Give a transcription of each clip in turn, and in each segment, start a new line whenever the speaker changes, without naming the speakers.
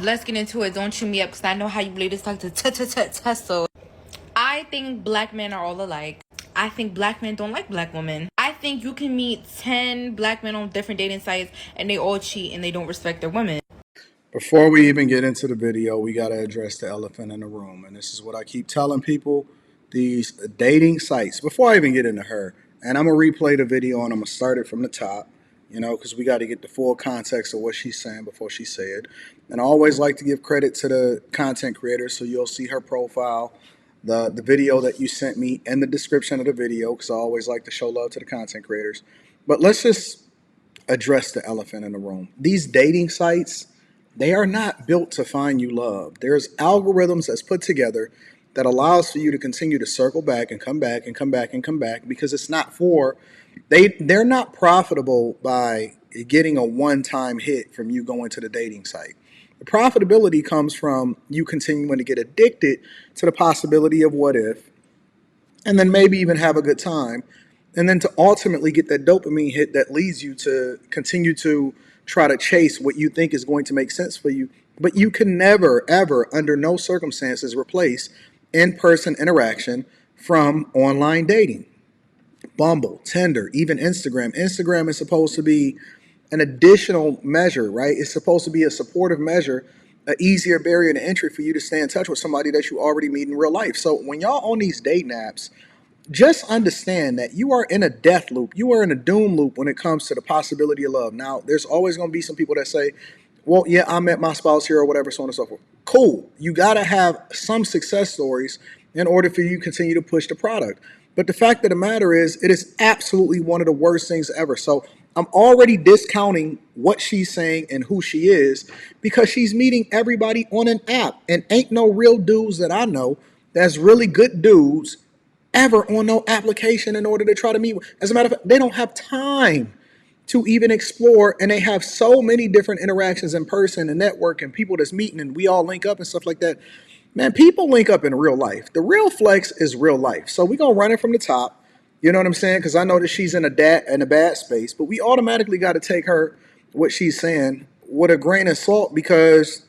Let's get into it. Don't chew me up because I know how you believe this like to tussle. I think black men are all alike. I think black men don't like black women. I think you can meet 10 black men on different dating sites and they all cheat and they don't respect their women.
Before we even get into the video, we got to address the elephant in the room. And this is what I keep telling people, these dating sites, before I even get into her. And I'm going to replay the video and I'm going to start it from the top, because we got to get the full context of what she's saying before she say it. And I always like to give credit to the content creator. So you'll see her profile, the video that you sent me, and the description of the video, because I always like to show love to the content creators. But let's just address the elephant in the room. These dating sites, they are not built to find you love. There's algorithms that's put together that allows for you to continue to circle back and come back and come back and come back, because it's not for they're not profitable by getting a one-time hit from you going to the dating site. The profitability comes from you continuing to get addicted to the possibility of what if, and then maybe even have a good time, and then to ultimately get that dopamine hit that leads you to continue to try to chase what you think is going to make sense for you. But you can never, ever, under no circumstances, replace in-person interaction from online dating. Bumble, Tinder, even Instagram. Instagram is supposed to be an additional measure, right? It's supposed to be a supportive measure, an easier barrier to entry for you to stay in touch with somebody that you already meet in real life. So when y'all on these dating apps, just understand that you are in a death loop. You are in a doom loop when it comes to the possibility of love. Now, there's always going to be some people that say, well, yeah, I met my spouse here or whatever, so on and so forth. Cool. You got to have some success stories in order for you to continue to push the product. But the fact of the matter is, it is absolutely one of the worst things ever. So I'm already discounting what she's saying and who she is because she's meeting everybody on an app. And ain't no real dudes that I know that's really good dudes ever on no application in order to try to meet. As a matter of fact, they don't have time to even explore, and they have so many different interactions in person and network and people that's meeting and we all link up and stuff like that. Man, people link up in real life. The real flex is real life. So we're gonna run it from the top. You know what I'm saying? Because I know that she's in a bad space, but we automatically got to take her what she's saying with a grain of salt because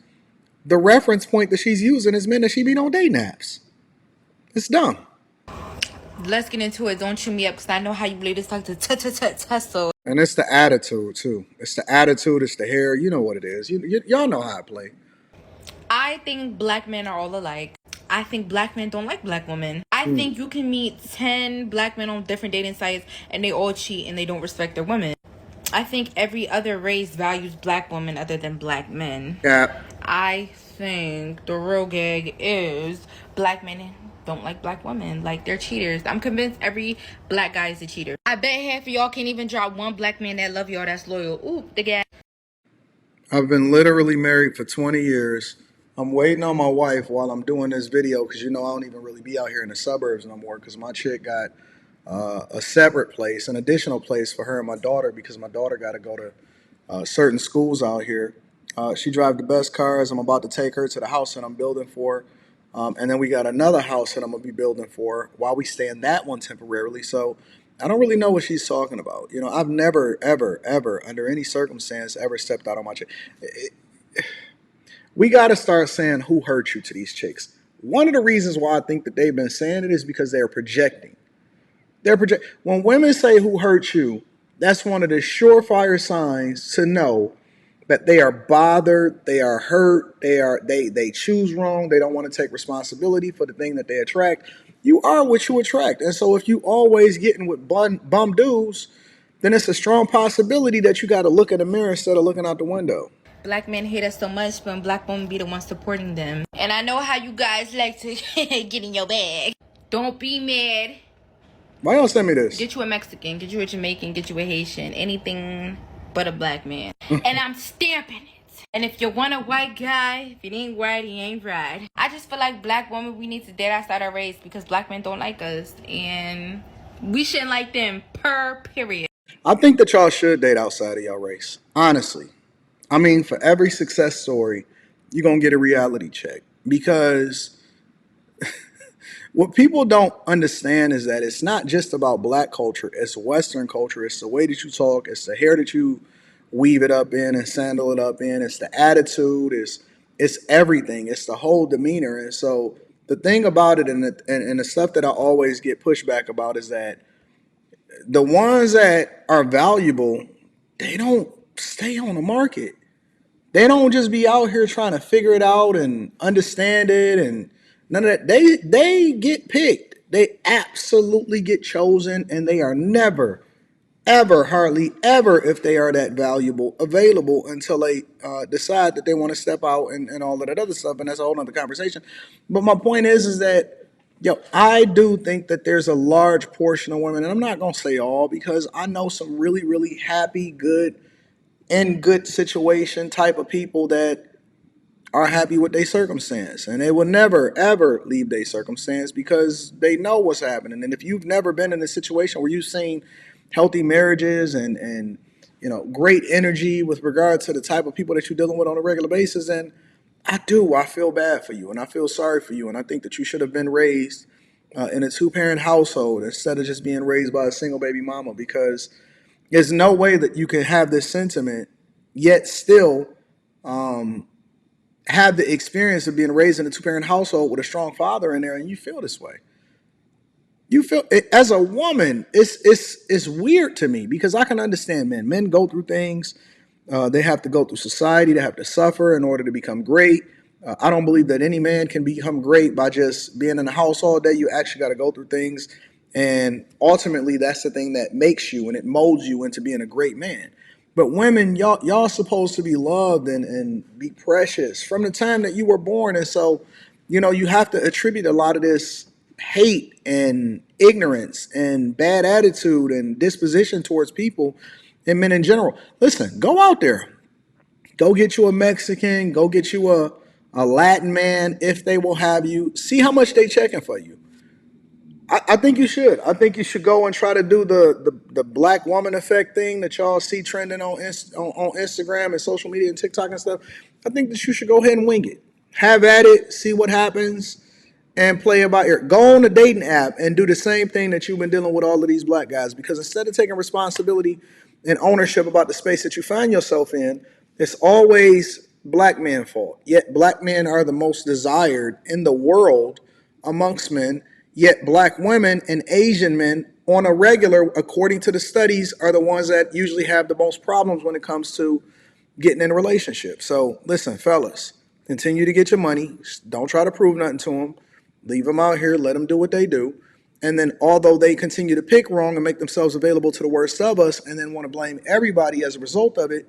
the reference point that she's using is men that she be on dating apps. It's dumb.
Let's get into it. Don't chew me up because I know how you believe this like to tussle.
And it's the attitude too. It's the attitude. It's the hair. You know what it is. Y'all know how I play.
I think black men are all alike. I think black men don't like black women. I think you can meet 10 black men on different dating sites and they all cheat and they don't respect their women. I think every other race values black women other than black men.
Yeah.
I think the real gag is black men don't like black women. Like, they're cheaters. I'm convinced every black guy is a cheater. I bet half of y'all can't even drop one black man that love y'all that's loyal. Ooh, the gag.
I've been literally married for 20 years. I'm waiting on my wife while I'm doing this video because I don't even really be out here in the suburbs no more because my chick got a separate place, an additional place for her and my daughter because my daughter got to go to certain schools out here. She drives the best cars. I'm about to take her to the house that I'm building for her. And then we got another house that I'm going to be building for her while we stay in that one temporarily. So I don't really know what she's talking about. I've never, ever, ever, under any circumstance, ever stepped out on my chick. We got to start saying who hurt you to these chicks. One of the reasons why I think that they've been saying it is because they're projecting. When women say who hurt you, that's one of the surefire signs to know that they are bothered, they are hurt, they choose wrong, they don't want to take responsibility for the thing that they attract. You are what you attract. And so if you always getting with bum dudes, then it's a strong possibility that you got to look in the mirror instead of looking out the window.
Black men hate us so much, but black women be the ones supporting them. And I know how you guys like to get in your bag. Don't be mad.
Why don't send me this?
Get you a Mexican, get you a Jamaican, get you a Haitian, anything but a black man. And I'm stamping it. And if you want a white guy, if it ain't white, he ain't right. I just feel like black women, we need to date outside our race because black men don't like us. And we shouldn't like them, period.
I think that y'all should date outside of your race. Honestly. I mean, for every success story, you're going to get a reality check. Because what people don't understand is that it's not just about black culture. It's Western culture. It's the way that you talk. It's the hair that you weave it up in and sandal it up in. It's the attitude. It's It's everything. It's the whole demeanor. And so the thing about it, and the stuff that I always get pushback about, is that the ones that are valuable, they don't stay on the market. They don't just be out here trying to figure it out and understand it and none of that. They get picked. They absolutely get chosen, and they are never, ever, hardly ever, if they are that valuable, available until they decide that they want to step out and all of that other stuff. And that's a whole other conversation. But my point is that, I do think that there's a large portion of women, and I'm not going to say all, because I know some really, really happy, good, in good situation type of people that are happy with their circumstance, and they will never ever leave their circumstance because they know what's happening. And if you've never been in a situation where you've seen healthy marriages and great energy with regard to the type of people that you're dealing with on a regular basis, then I feel bad for you, and I feel sorry for you, and I think that you should have been raised in a two-parent household instead of just being raised by a single baby mama, because there's no way that you can have this sentiment yet still have the experience of being raised in a two-parent household with a strong father in there, and you feel this way. You feel it, as a woman, it's weird to me, because I can understand men. Men go through things. They have to go through society. They have to suffer in order to become great. I don't believe that any man can become great by just being in the house all day. You actually got to go through things. And ultimately, that's the thing that makes you, and it molds you into being a great man. But women, y'all supposed to be loved and be precious from the time that you were born. And so, you have to attribute a lot of this hate and ignorance and bad attitude and disposition towards people and men in general. Listen, go out there. Go get you a Mexican. Go get you a Latin man, if they will have you. See how much they checking for you. I think you should. I think you should go and try to do the black woman effect thing that y'all see trending on Instagram and social media and TikTok and stuff. I think that you should go ahead and wing it. Have at it. See what happens. And play it by ear. Go on a dating app and do the same thing that you've been dealing with all of these black guys. Because instead of taking responsibility and ownership about the space that you find yourself in, it's always black men's fault. Yet black men are the most desired in the world amongst men. Yet black women and Asian men on a regular, according to the studies, are the ones that usually have the most problems when it comes to getting in a relationship. So listen, fellas, continue to get your money. Don't try to prove nothing to them. Leave them out here. Let them do what they do. And then although they continue to pick wrong and make themselves available to the worst of us and then want to blame everybody as a result of it,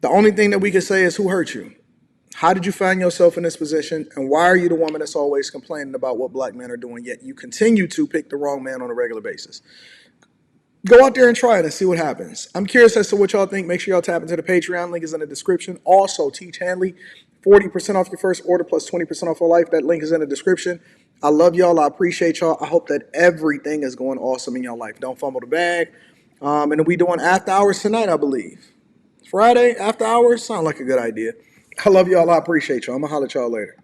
the only thing that we can say is, who hurt you? How did you find yourself in this position? And why are you the woman that's always complaining about what black men are doing, yet you continue to pick the wrong man on a regular basis? Go out there and try it and see what happens. I'm curious as to what y'all think. Make sure y'all tap into the Patreon. Link is in the description. Also, Teach Hanley, 40% off your first order plus 20% off for life. That link is in the description. I love y'all. I appreciate y'all. I hope that everything is going awesome in your life. Don't fumble the bag. And we doing after hours tonight, I believe. Friday, after hours? Sound like a good idea. I love y'all. I appreciate y'all. I'm going to holler at y'all later.